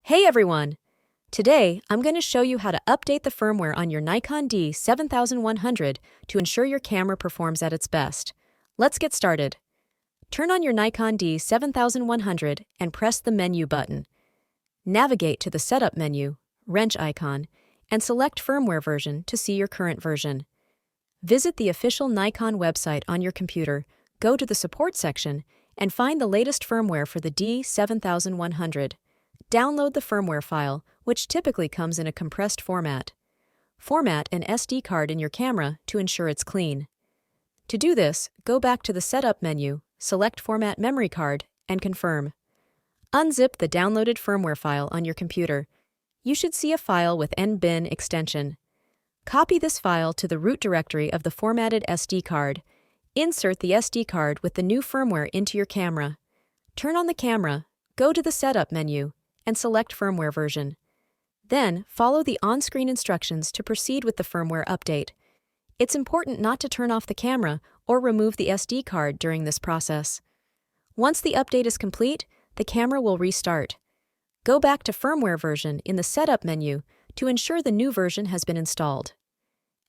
Hey everyone! Today, I'm going to show you how to update the firmware on your Nikon D7100 to ensure your camera performs at its best. Let's get started. Turn on your Nikon D7100 and press the menu button. Navigate to the Setup menu, wrench icon, and select Firmware version to see your current version. Visit the official Nikon website on your computer, go to the Support section, and find the latest firmware for the D7100. Download the firmware file, which typically comes in a compressed format. Format an SD card in your camera to ensure it's clean. To do this, go back to the Setup menu, select Format Memory Card, and confirm. Unzip the downloaded firmware file on your computer. You should see a file with nbin extension. Copy this file to the root directory of the formatted SD card. Insert the SD card with the new firmware into your camera. Turn on the camera, go to the Setup menu, and select Firmware version. Then, follow the on-screen instructions to proceed with the firmware update. It's important not to turn off the camera or remove the SD card during this process. Once the update is complete, the camera will restart. Go back to Firmware version in the Setup menu to ensure the new version has been installed.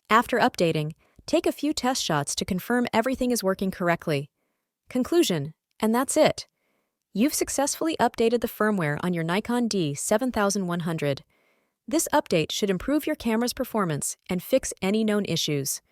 After updating, take a few test shots to confirm everything is working correctly. Conclusion, and that's it. You've successfully updated the firmware on your Nikon D7100. This update should improve your camera's performance and fix any known issues.